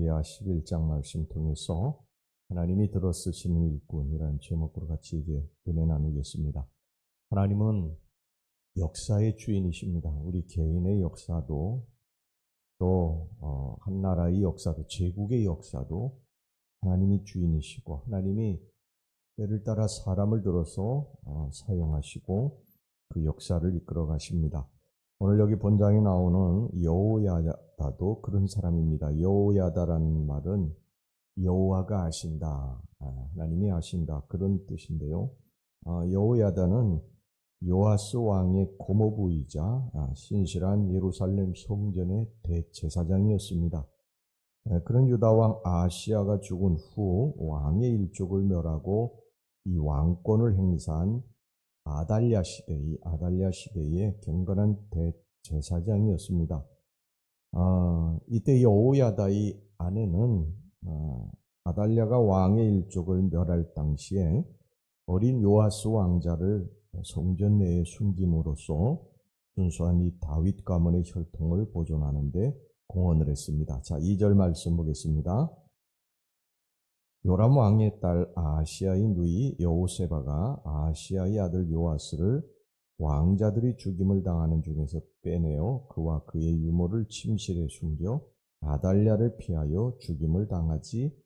말기야 11장 말씀 통해서 하나님이 들어 쓰시는 일꾼이라는 제목으로 같이 이제 은혜 나누겠습니다. 하나님은 역사의 주인이십니다. 우리 개인의 역사도 또 한 나라의 역사도 제국의 역사도 하나님이 주인이시고 하나님이 때를 따라 사람을 들어서 사용하시고 그 역사를 이끌어 가십니다. 오늘 여기 본장에 나오는 여호야다도 그런 사람입니다. 여호야다라는 말은 여호와가 아신다, 하나님이 아신다 그런 뜻인데요. 여호야다는 요아스 왕의 고모부이자 신실한 예루살렘 성전의 대제사장이었습니다. 그런 유다 왕 아하시야가 죽은 후 왕의 일족을 멸하고 이 왕권을 행사한 아달랴 시대의 경건한 대제사장이었습니다. 이때 여호야다의 아내는 아달랴가 왕의 일족을 멸할 당시에 어린 요아스 왕자를 성전 내에 숨김으로써 순수한 이 다윗 가문의 혈통을 보존하는데 공헌을 했습니다. 자, 2절 말씀 보겠습니다. 요람 왕의 딸 아하시야의 누이 여호세바가 아하시야의 아들 요아스를 왕자들이 죽임을 당하는 중에서 빼내어 그와 그의 유모를 침실에 숨겨 아달랴를 피하여 죽임을 당하지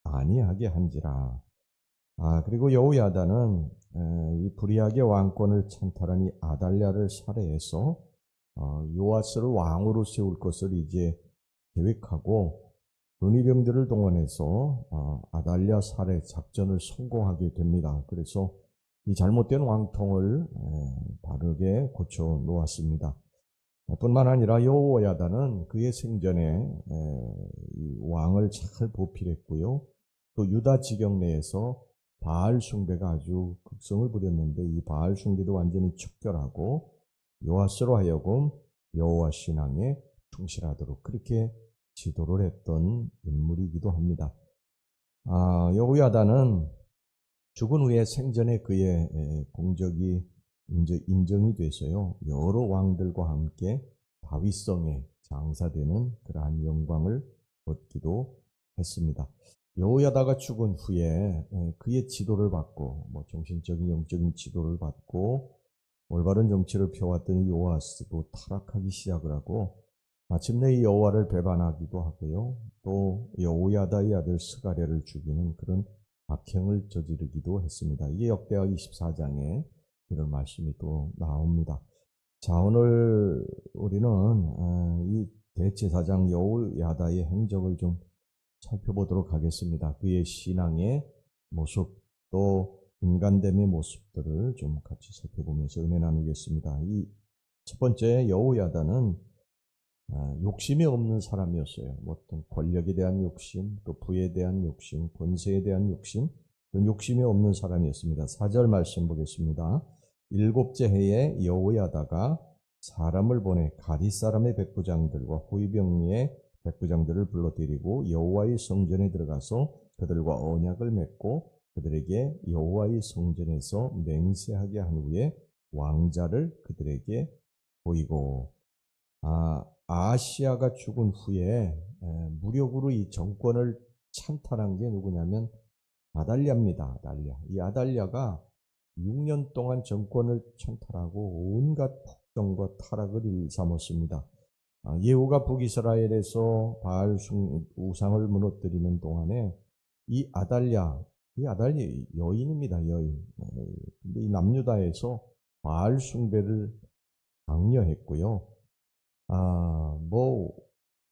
아니하게 한지라. 그리고 여호야다는 이 불의하게 왕권을 찬탈한 이 아달랴를 살해해서 요아스를 왕으로 세울 것을 이제 계획하고 은의병들을 동원해서 아달랴 살해 작전을 성공하게 됩니다. 그래서 이 잘못된 왕통을 바르게 고쳐 놓았습니다. 뿐만 아니라 여호야다는 그의 생전에 이 왕을 잘 보필했고요. 또 유다 지경 내에서 바알 숭배가 아주 극성을 부렸는데 이 바알 숭배도 완전히 척결하고 요아스로 하여금 여호와 신앙에 충실하도록 그렇게 지도를 했던 인물이기도 합니다. 여호야다는 죽은 후에 생전에 그의 공적이 인정이 돼서요. 여러 왕들과 함께 다윗성에 장사되는 그러한 영광을 얻기도 했습니다. 여호야다가 죽은 후에 그의 지도를 받고 정신적인 영적인 지도를 받고 올바른 정치를 펴왔던 요아스도 타락하기 시작을 하고 마침내 여호와를 배반하기도 하고요. 또 여호야다의 아들 스가랴를 죽이는 그런 악행을 저지르기도 했습니다. 이게 역대하 24장에 이런 말씀이 또 나옵니다. 자, 오늘 우리는 이 대제사장 여호야다의 행적을 좀 살펴보도록 하겠습니다. 그의 신앙의 모습 또 인간됨의 모습들을 좀 같이 살펴보면서 은혜 나누겠습니다. 이 첫 번째 여호야다는 욕심이 없는 사람이었어요. 어떤 권력에 대한 욕심, 또 부에 대한 욕심, 권세에 대한 욕심, 그런 욕심이 없는 사람이었습니다. 4절 말씀 보겠습니다. 7째 해에 여호야다가 사람을 보내 가디 사람의 백부장들과 호위병의 백부장들을 불러들이고 여호와의 성전에 들어가서 그들과 언약을 맺고 그들에게 여호와의 성전에서 맹세하게 한 후에 왕자를 그들에게 보이고 아하시야가 죽은 후에 무력으로 이 정권을 찬탈한 게 누구냐면 아달랴입니다. 아달랴. 이 아달랴가 6년 동안 정권을 찬탈하고 온갖 폭정과 타락을 일삼았습니다. 예후가 북이스라엘에서 바알 우상을 무너뜨리는 동안에 이 아달랴 여인입니다. 여인. 근데 이 남유다에서 바알 숭배를 강요했고요.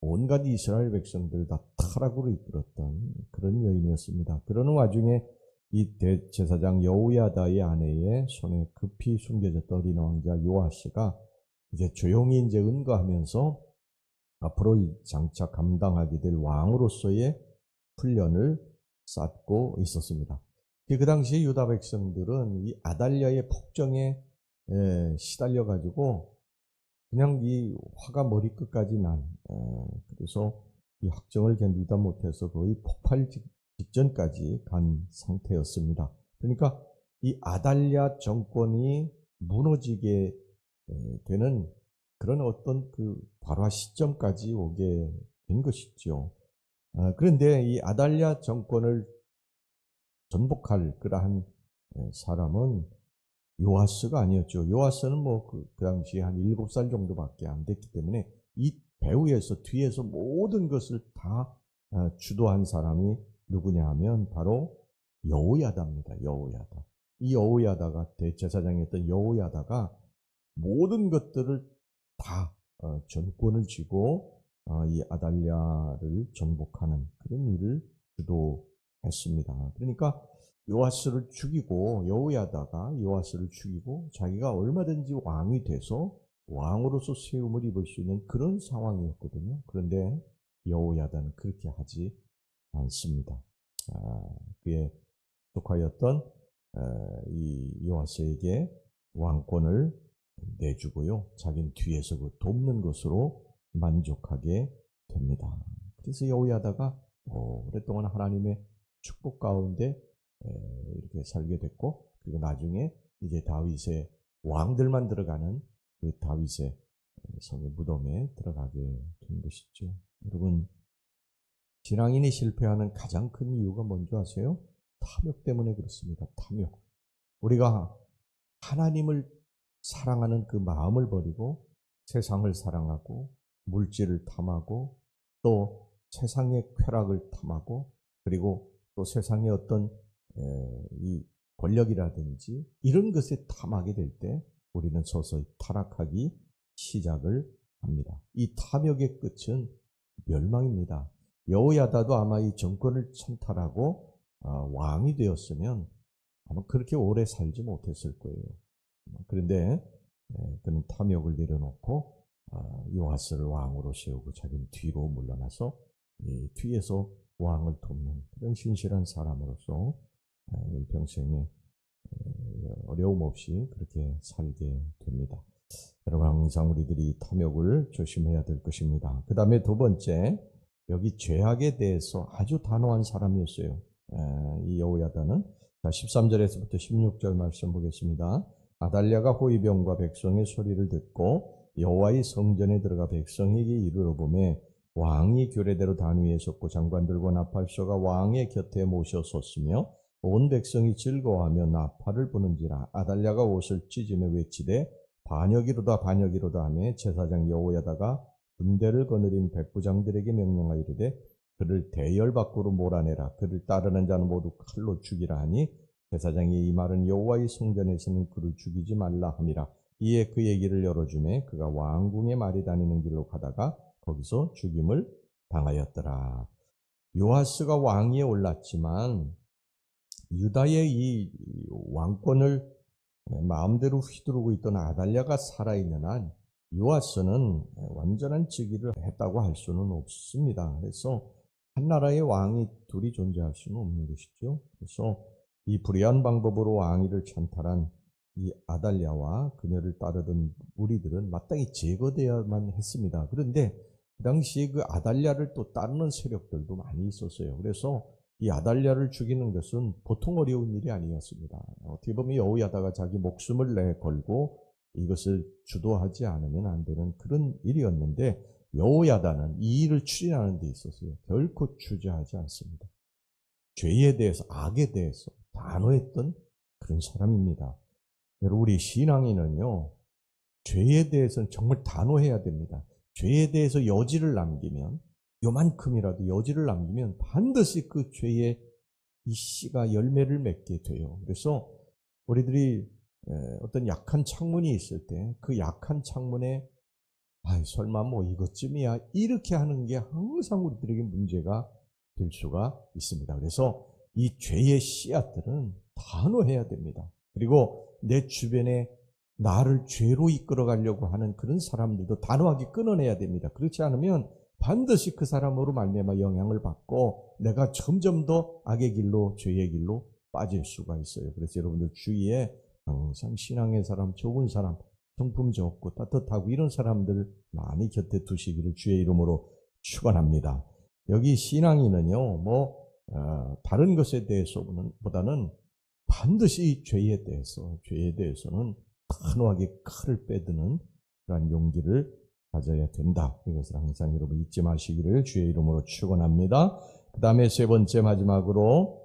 온갖 이스라엘 백성들 다 타락으로 이끌었던 그런 여인이었습니다. 그러는 와중에 이 대제사장 여호야다의 아내의 손에 급히 숨겨졌던 어린 왕자 요아스가 이제 조용히 이제 은거하면서 앞으로 장차 감당하게 될 왕으로서의 훈련을 쌓고 있었습니다. 그 당시에 유다 백성들은 이 아달랴의 폭정에 시달려 가지고 그냥 이 화가 머리끝까지 그래서 이 학정을 견디다 못해서 거의 폭발 직전까지 간 상태였습니다. 그러니까 이 아달랴 정권이 무너지게 되는 그런 어떤 그 발화 시점까지 오게 된 것이죠. 그런데 이 아달랴 정권을 전복할 그러한 사람은 요아스가 아니었죠. 요아스는 뭐 그 당시에 한 7살 정도밖에 안 됐기 때문에 이 배후에서 뒤에서 모든 것을 다 주도한 사람이 누구냐 하면 바로 여호야다입니다. 여호야다. 이 여호야다가 대제사장이었던 여호야다가 모든 것들을 다 전권을 쥐고 이 아달랴를 전복하는 그런 일을 주도했습니다. 그러니까 요아스를 죽이고 여호야다가 요아스를 죽이고 자기가 얼마든지 왕이 돼서 왕으로서 세움을 입을 수 있는 그런 상황이었거든요. 그런데 여호야다는 그렇게 하지 않습니다. 그의 조카였던 이 요아스에게 왕권을 내주고요. 자기는 뒤에서 그 돕는 것으로 만족하게 됩니다. 그래서 여호야다가 오랫동안 하나님의 축복 가운데 이렇게 살게 됐고, 그리고 나중에 이제 다윗의 왕들만 들어가는 그 다윗의 성의 무덤에 들어가게 된 것이죠. 여러분, 신앙인이 실패하는 가장 큰 이유가 뭔지 아세요? 탐욕 때문에 그렇습니다. 탐욕. 우리가 하나님을 사랑하는 그 마음을 버리고 세상을 사랑하고 물질을 탐하고 또 세상의 쾌락을 탐하고 그리고 또 세상의 어떤 이 권력이라든지 이런 것에 탐하게 될 때 우리는 서서히 타락하기 시작을 합니다. 이 탐욕의 끝은 멸망입니다. 여호야다도 아마 이 정권을 찬탈하고 왕이 되었으면 아마 그렇게 오래 살지 못했을 거예요. 그런데 그는 탐욕을 내려놓고 요아스를 왕으로 세우고 자기는 뒤로 물러나서 뒤에서 왕을 돕는 그런 신실한 사람으로서 평생에 어려움 없이 그렇게 살게 됩니다. 여러분, 항상 우리들이 탐욕을 조심해야 될 것입니다. 그 다음에 두 번째, 여기 죄악에 대해서 아주 단호한 사람이었어요. 이 여호야다는. 자, 13절에서부터 16절 말씀 보겠습니다. 아달랴가 호위병과 백성의 소리를 듣고 여호와의 성전에 들어가 백성에게 이르러보매 왕이 규례대로 단위에 섰고 장관들과 나팔소가 왕의 곁에 모셔 섰으며 온 백성이 즐거워하며 나팔을 부는지라. 아달랴가 옷을 찢으며 외치되 반역이로다 반역이로다 하며 제사장 여호야다가 군대를 거느린 백부장들에게 명령하여 이르되 그를 대열 밖으로 몰아내라. 그를 따르는 자는 모두 칼로 죽이라 하니 제사장이 이 말은 여호와의 성전에서는 그를 죽이지 말라 함이라. 이에 그 얘기를 열어주매 그가 왕궁에 말이 다니는 길로 가다가 거기서 죽임을 당하였더라. 요아스가 왕위에 올랐지만 유다의 이 왕권을 마음대로 휘두르고 있던 아달랴가 살아있는 한 요아스는 완전한 즉위를 했다고 할 수는 없습니다. 그래서 한 나라의 왕이 둘이 존재할 수는 없는 것이죠. 그래서 이 불의한 방법으로 왕위를 찬탈한 이 아달랴와 그녀를 따르던 무리들은 마땅히 제거되어야만 했습니다. 그런데 그 당시 그 아달랴를 또 따르는 세력들도 많이 있었어요. 그래서 이 아달랴를 죽이는 것은 보통 어려운 일이 아니었습니다. 어떻게 보면 여호야다가 자기 목숨을 내걸고 이것을 주도하지 않으면 안 되는 그런 일이었는데 여호야다는 이 일을 추진하는 데 있어서요 결코 주저하지 않습니다. 죄에 대해서, 악에 대해서 단호했던 그런 사람입니다. 여러분, 우리 신앙인은요 죄에 대해서는 정말 단호해야 됩니다. 죄에 대해서 여지를 남기면, 요만큼이라도 여지를 남기면 반드시 그 죄의 이 씨가 열매를 맺게 돼요. 그래서 우리들이 어떤 약한 창문이 있을 때 그 약한 창문에 설마 뭐 이것쯤이야 이렇게 하는 게 항상 우리들에게 문제가 될 수가 있습니다. 그래서 이 죄의 씨앗들은 단호해야 됩니다. 그리고 내 주변에 나를 죄로 이끌어가려고 하는 그런 사람들도 단호하게 끊어내야 됩니다. 그렇지 않으면 반드시 그 사람으로 말미암아 영향을 받고 내가 점점 더 악의 길로, 죄의 길로 빠질 수가 있어요. 그래서 여러분들 주위에 항상 신앙의 사람, 좋은 사람, 성품 좋고 따뜻하고 이런 사람들 많이 곁에 두시기를 주의 이름으로 축원합니다. 여기 신앙인은요, 다른 것에 대해서보다는 반드시 죄에 대해서는 단호하게 칼을 빼드는 그런 용기를 가져야 된다. 이것을 항상 여러분 잊지 마시기를 주의 이름으로 축원합니다. 그 다음에 세 번째 마지막으로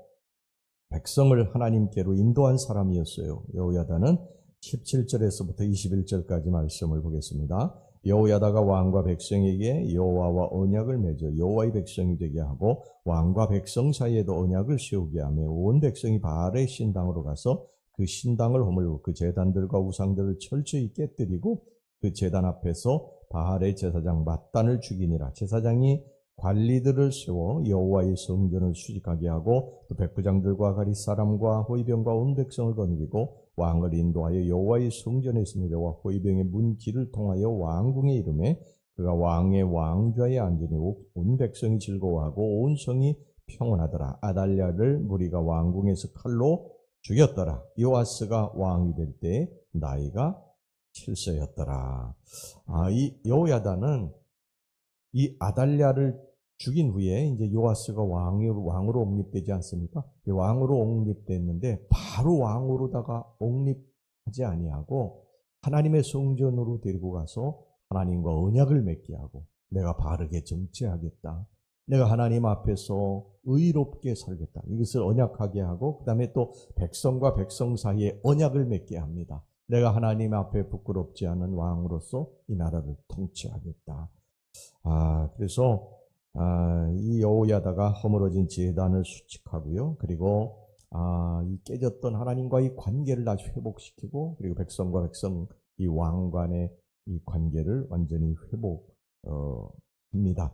백성을 하나님께로 인도한 사람이었어요. 여호야다는 17절에서부터 21절까지 말씀을 보겠습니다. 여호야다가 왕과 백성에게 여호와와 언약을 맺어 여호와의 백성이 되게 하고 왕과 백성 사이에도 언약을 세우게 하며 온 백성이 바알의 신당으로 가서 그 신당을 허물고 그 제단들과 우상들을 철저히 깨뜨리고 그 제단 앞에서 바알의 제사장 맏단을 죽이니라. 제사장이 관리들을 세워 여호와의 성전을 수직하게 하고 또 백부장들과 가릿사람과 호위병과 온 백성을 거느리고 왕을 인도하여 여호와의 성전에서 내려와 호위병의 문 길을 통하여 왕궁에 이르매 그가 왕의 왕좌에 앉으니 온 백성이 즐거워하고 온 성이 평온하더라. 아달랴를 무리가 왕궁에서 칼로 죽였더라. 요아스가 왕이 될 때 나이가 7세였더라. 이 여호야다는 이 아달랴를 죽인 후에 이제 요아스가 왕으로 옹립되지 않습니까? 왕으로 옹립됐는데 바로 왕으로다가 옹립하지 아니하고 하나님의 성전으로 데리고 가서 하나님과 언약을 맺게 하고 내가 바르게 정치하겠다. 내가 하나님 앞에서 의롭게 살겠다. 이것을 언약하게 하고 그 다음에 또 백성과 백성 사이에 언약을 맺게 합니다. 내가 하나님 앞에 부끄럽지 않은 왕으로서 이 나라를 통치하겠다. 그래서 이 여호야다가 허물어진 제단을 수칙하고요. 그리고 이 깨졌던 하나님과의 관계를 다시 회복시키고 그리고 백성과 백성 이 왕 간의 이 관계를 완전히 회복합니다.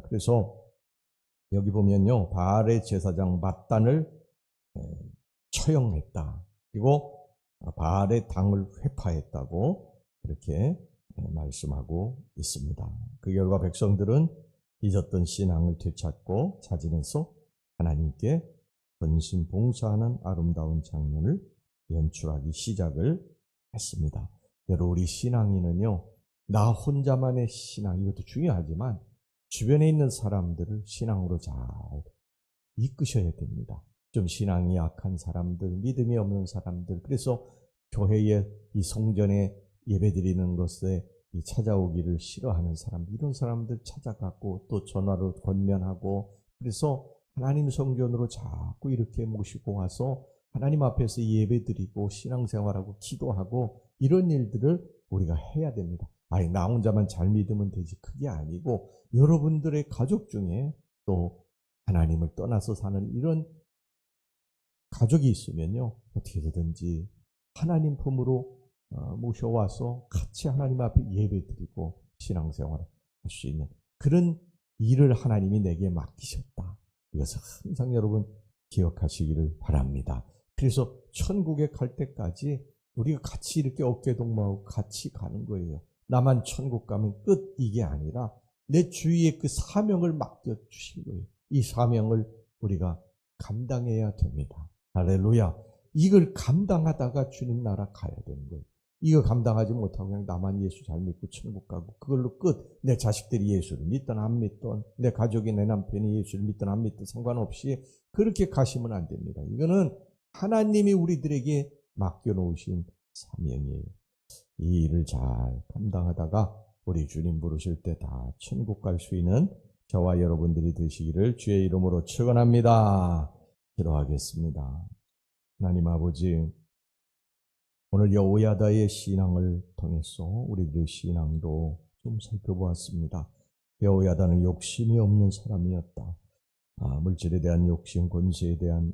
그래서 여기 보면요. 바알의 제사장 맏단을 처형했다. 그리고 바알의 당을 회파했다고 그렇게 말씀하고 있습니다. 그 결과 백성들은 잊었던 신앙을 되찾고 자진해서 하나님께 헌신 봉사하는 아름다운 장면을 연출하기 시작을 했습니다. 여러분 우리 신앙인은요. 나 혼자만의 신앙 이것도 중요하지만 주변에 있는 사람들을 신앙으로 잘 이끄셔야 됩니다. 좀 신앙이 약한 사람들, 믿음이 없는 사람들, 그래서 교회에 이 성전에 예배드리는 것에 찾아오기를 싫어하는 사람, 이런 사람들 찾아가고 또 전화로 권면하고 그래서 하나님 성전으로 자꾸 이렇게 모시고 와서 하나님 앞에서 예배드리고 신앙생활하고 기도하고 이런 일들을 우리가 해야 됩니다. 나 혼자만 잘 믿으면 되지 그게 아니고 여러분들의 가족 중에 또 하나님을 떠나서 사는 이런 가족이 있으면요 어떻게 되든지 하나님 품으로 모셔와서 같이 하나님 앞에 예배드리고 신앙생활을 할 수 있는 그런 일을 하나님이 내게 맡기셨다. 이것을 항상 여러분 기억하시기를 바랍니다. 그래서 천국에 갈 때까지 우리가 같이 이렇게 어깨동무하고 같이 가는 거예요. 나만 천국 가면 끝 이게 아니라 내 주위에 그 사명을 맡겨주신 거예요. 이 사명을 우리가 감당해야 됩니다. 할렐루야. 이걸 감당하다가 주님 나라 가야 되는 거예요. 이거 감당하지 못하고 그냥 나만 예수 잘 믿고 천국 가고 그걸로 끝. 내 자식들이 예수를 믿든 안 믿든 내 가족이 내 남편이 예수를 믿든 안 믿든 상관없이 그렇게 가시면 안 됩니다. 이거는 하나님이 우리들에게 맡겨놓으신 사명이에요. 이 일을 잘 감당하다가 우리 주님 부르실 때 다 천국 갈 수 있는 저와 여러분들이 되시기를 주의 이름으로 축원합니다. 기도하겠습니다. 하나님 아버지, 오늘 여호야다의 신앙을 통해서 우리들의 신앙도 좀 살펴보았습니다. 여호야다는 욕심이 없는 사람이었다. 물질에 대한 욕심, 권세에 대한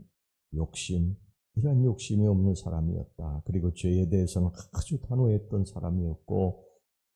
욕심, 이런 욕심이 없는 사람이었다. 그리고 죄에 대해서는 아주 단호했던 사람이었고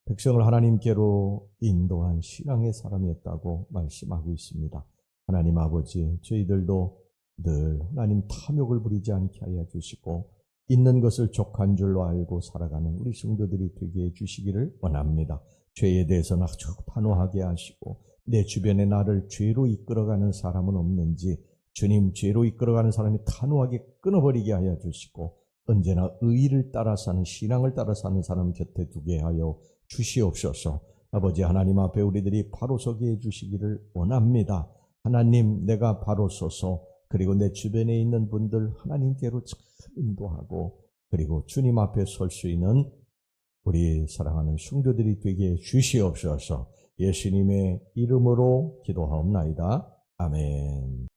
백성을 하나님께로 인도한 신앙의 사람이었다고 말씀하고 있습니다. 하나님 아버지, 저희들도 늘 하나님 탐욕을 부리지 않게 하여 주시고 있는 것을 족한 줄로 알고 살아가는 우리 성도들이 되게 해주시기를 원합니다. 죄에 대해서는 아주 단호하게 하시고 내 주변에 나를 죄로 이끌어가는 사람은 없는지 주님 죄로 이끌어가는 사람이 단호하게 끊어버리게 하여 주시고 언제나 의를 따라 사는 신앙을 따라 사는 사람 곁에 두게 하여 주시옵소서. 아버지 하나님 앞에 우리들이 바로 서게 해주시기를 원합니다. 하나님 내가 바로 서서 그리고 내 주변에 있는 분들 하나님께로 잘 인도하고 그리고 주님 앞에 설 수 있는 우리 사랑하는 성도들이 되게 주시옵소서. 예수님의 이름으로 기도하옵나이다. 아멘.